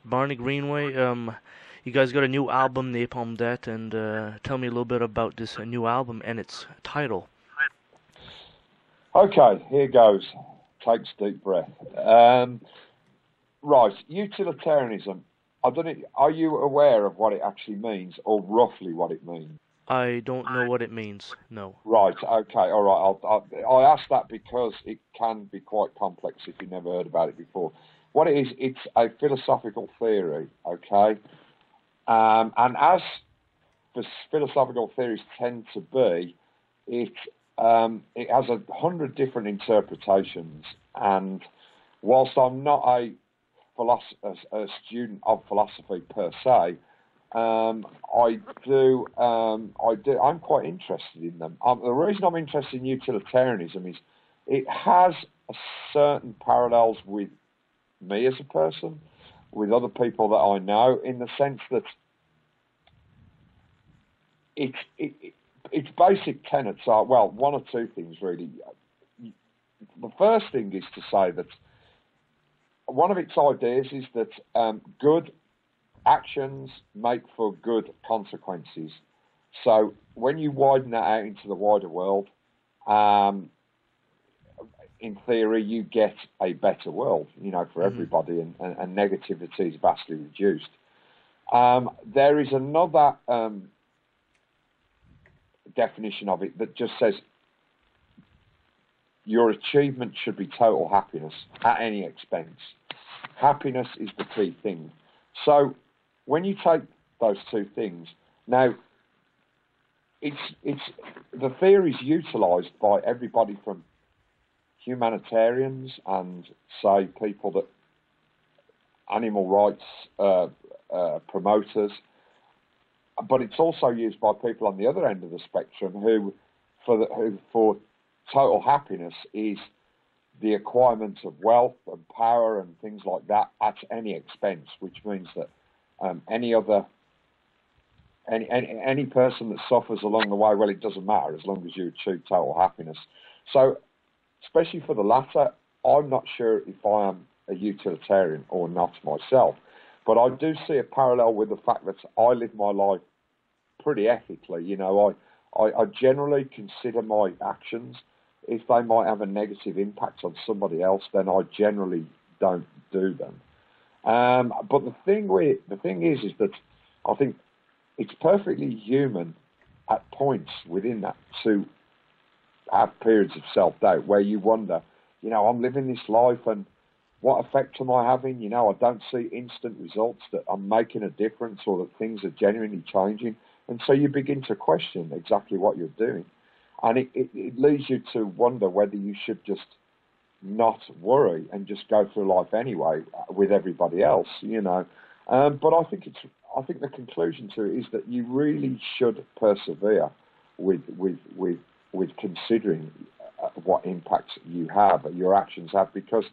Barney Greenway. You guys got a new album, Napalm Death, and tell me a little bit about this new album and its title. Okay, here goes. Takes deep breath. Right, utilitarianism. I don't know, are you aware of what it actually means, or roughly what it means? I don't know what it means. No. Right, okay, all right. I asked that because it can be quite complex if you've never heard about it before. What it is, it's a philosophical theory, okay? And as the philosophical theories tend to be, it has 100 different interpretations. And whilst I'm not a student of philosophy per se, I'm quite interested in them. The reason I'm interested in utilitarianism is it has a certain parallels with me as a person, with other people that I know, in the sense that its basic tenets are, well, one or two things really. The first thing is to say that one of its ideas is that good actions make for good consequences. So when you widen that out into the wider world, in theory, you get a better world, for everybody, and negativity is vastly reduced. There is another definition of it that just says your achievement should be total happiness at any expense. Happiness is the key thing. So when you take those two things, now it's the theory is utilised by everybody from humanitarians and, say, people that animal rights promoters, but it's also used by people on the other end of the spectrum who for total happiness is the acquirement of wealth and power and things like that at any expense, which means that any person that suffers along the way, well, it doesn't matter as long as you achieve total happiness. So, especially for the latter, I'm not sure if I am a utilitarian or not myself, but I do see a parallel with the fact that I live my life pretty ethically. I generally consider my actions, if they might have a negative impact on somebody else, then I generally don't do them. But the thing is that I think it's perfectly human at points within that to have periods of self-doubt where you wonder, I'm living this life and what effect am I having? I don't see instant results that I'm making a difference or that things are genuinely changing. And so you begin to question exactly what you're doing. And it leads you to wonder whether you should just not worry and just go through life anyway with everybody else, But I think the conclusion to it is that you really should persevere with considering what impacts you have, your actions have, because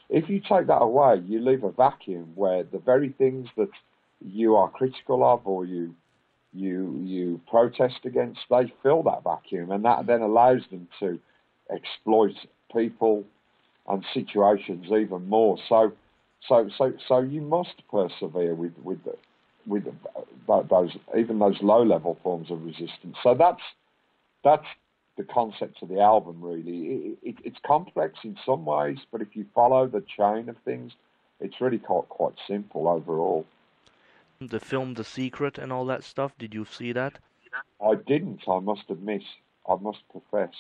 if you take that away, you leave a vacuum where the very things that you are critical of or you protest against, they fill that vacuum, and that then allows them to exploit people and situations even more. So you must persevere with those low level forms of resistance. So that's the concept of the album, really. It's complex in some ways, but if you follow the chain of things, it's really quite simple overall. The film The Secret and all that stuff, did you see that? I didn't, I must admit. I must profess.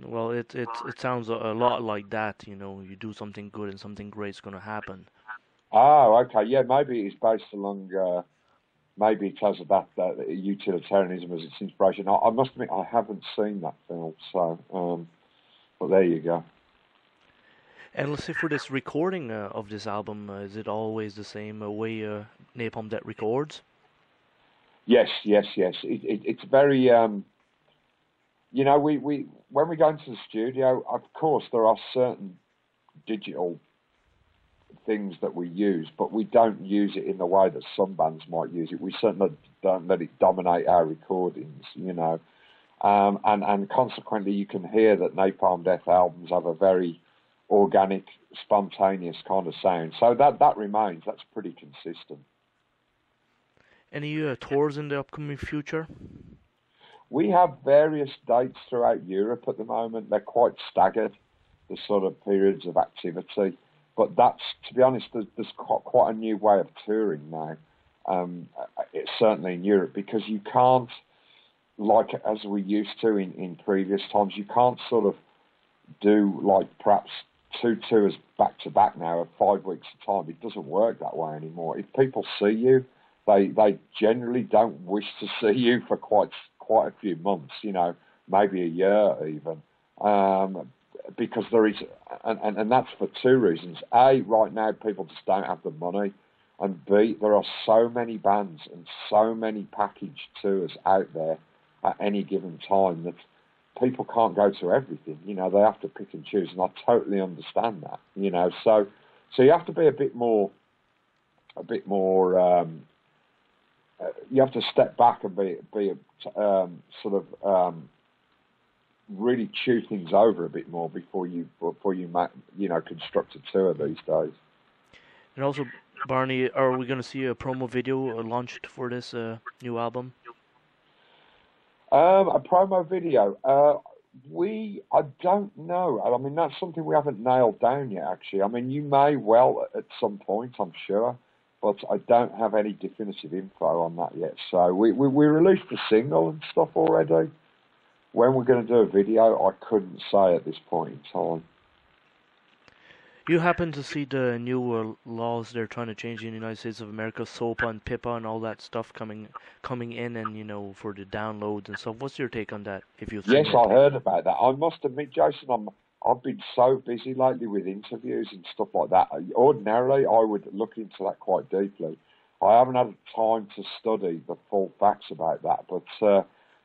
Well, it sounds a lot like that, you do something good and something great's going to happen. Oh, okay, yeah, maybe it's based along, maybe it has that utilitarianism as its inspiration. I must admit, I haven't seen that film, so, but there you go. And let's say for this recording of this album, is it always the same way Napalm Death records? Yes. It's very, we when we go into the studio, of course, there are certain digital things that we use, but we don't use it in the way that some bands might use it. We certainly don't let it dominate our recordings, and consequently, you can hear that Napalm Death albums have a very organic, spontaneous kind of sound. So that remains. That's pretty consistent. Any tours in the upcoming future? We have various dates throughout Europe at the moment. They're quite staggered, the sort of periods of activity. But that's, to be honest, there's quite a new way of touring now. It's certainly in Europe, because you can't, like as we used to in previous times, you can't sort of do like perhaps 2 tours back to back now of 5 weeks at a time. It doesn't work that way anymore. If people see you, they generally don't wish to see you for quite a few months, maybe a year even, because there is, and that's for 2 reasons. A, right now people just don't have the money, and B, there are so many bands and so many package tours out there at any given time that people can't go to everything. They have to pick and choose, and I totally understand that. So you have to be a bit more. You have to step back and really chew things over a bit more before you construct a tour these days. And also, Barney, are we going to see a promo video launched for this new album? A promo video. I don't know. I mean, that's something we haven't nailed down yet, actually. I mean, you may well at some point, I'm sure, but I don't have any definitive info on that yet. So we released a single and stuff already. When we're going to do a video, I couldn't say at this point in time. You happen to see the new laws they're trying to change in the United States of America, SOPA and PIPA and all that stuff coming in, and for the downloads and stuff. What's your take on that? Yes, I heard about that. I must admit, Jason, I've been so busy lately with interviews and stuff like that. Ordinarily, I would look into that quite deeply. I haven't had time to study the full facts about that, but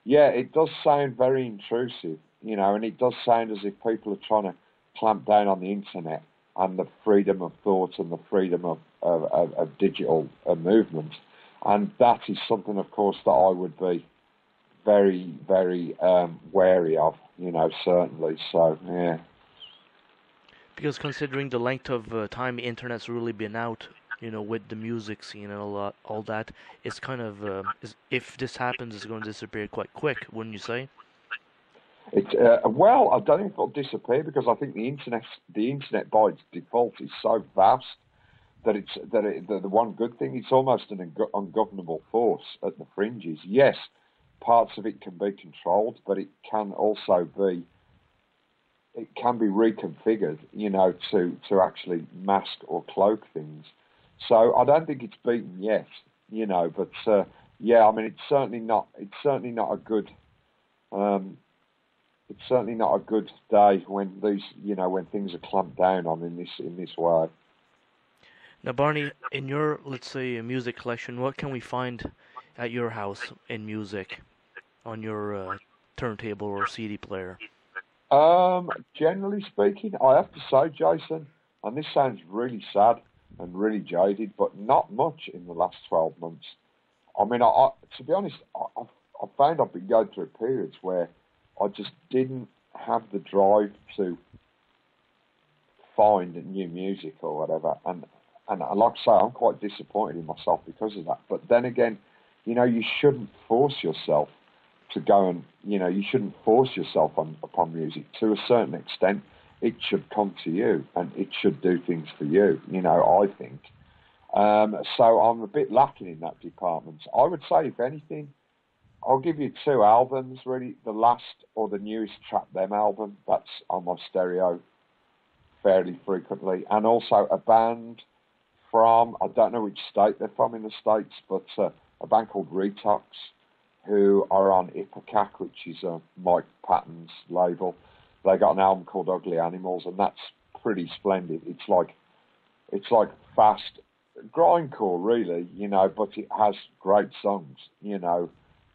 yeah, it does sound very intrusive, and it does sound as if people are trying to clamp down on the internet and the freedom of thought and the freedom of digital movement. And that is something, of course, that I would be very, very wary of, certainly. So, yeah. Because considering the length of time the internet's really been out, with the music scene and all that, it's kind of, if this happens, it's going to disappear quite quick, wouldn't you say? Well, I don't think it'll disappear, because I think the internet by its default is so vast that the one good thing, it's almost an ungovernable force at the fringes. Yes, parts of it can be controlled, but it can also be reconfigured, to actually mask or cloak things. So I don't think it's beaten yet, but yeah, I mean, it's certainly not a good. It's certainly not a good day when when things are clamped down on in this way. Now, Barney, in your, let's say, music collection, what can we find at your house in music on your turntable or CD player? Generally speaking, I have to say, Jason, and this sounds really sad and really jaded, but not much in the last 12 months. I mean, to be honest, I found I've been going through periods where I just didn't have the drive to find new music or whatever, and like I say, I'm quite disappointed in myself because of that. But then again, you shouldn't force yourself to go and, you shouldn't force yourself upon music. To a certain extent, it should come to you, and it should do things for you, I think. So I'm a bit lacking in that department. I would say, if anything, I'll give you 2 albums, really. The last or the newest Trap Them album, that's on my stereo fairly frequently. And also a band from, I don't know which state they're from in the States, but a band called Retox, who are on Ipecac, which is Mike Patton's label. They got an album called Ugly Animals, and that's pretty splendid. It's like fast grindcore, really, but it has great songs,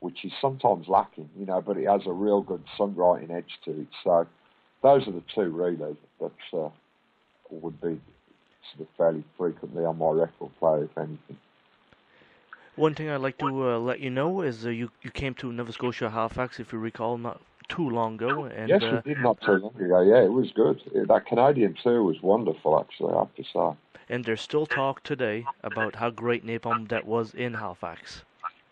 which is sometimes lacking, but it has a real good songwriting edge to it. So those are the 2 really that would be sort of fairly frequently on my record player, if anything. One thing I'd like to let you know is you came to Nova Scotia, Halifax, if you recall, not too long ago, Yes, and we did not too long ago. Yeah, it was good. That Canadian tour was wonderful, actually, I have to say. there's still talk today about how great Napalm Death was in Halifax.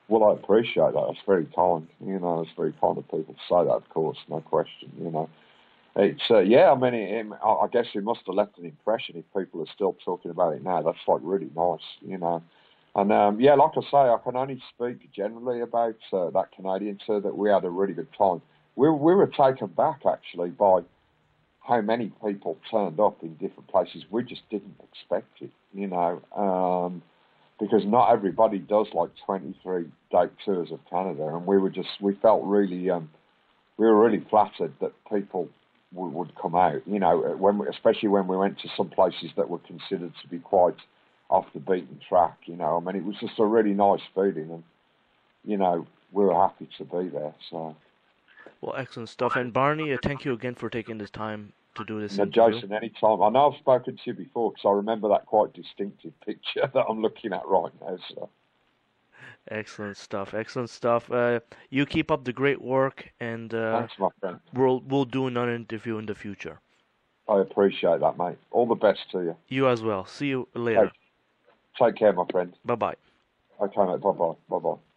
Well, I appreciate that. It's very kind. It's very kind of people to say that, of course, no question. It's, yeah, I mean, I guess it must have left an impression if people are still talking about it now. That's, like, really nice. And, yeah, like I say, I can only speak generally about that Canadian tour, that we had a really good time. We were taken back, actually, by how many people turned up in different places. We just didn't expect it, because not everybody does, like, 23-date tours of Canada, and we felt really, we were really flattered that people would come out, especially when we went to some places that were considered to be quite off the beaten track, I mean, it was just a really nice feeling, and, we were happy to be there, so. Well, excellent stuff. And Barney, thank you again for taking this time to do this No, interview. Jason, anytime. I know I've spoken to you before because I remember that quite distinctive picture that I'm looking at right now, so. Excellent stuff. Excellent stuff. You keep up the great work, and Thanks, my friend. we'll do another interview in the future. I appreciate that, mate. All the best to you. You as well. See you later. Take care, my friend. Bye bye. Okay, mate. Bye-bye. Bye-bye.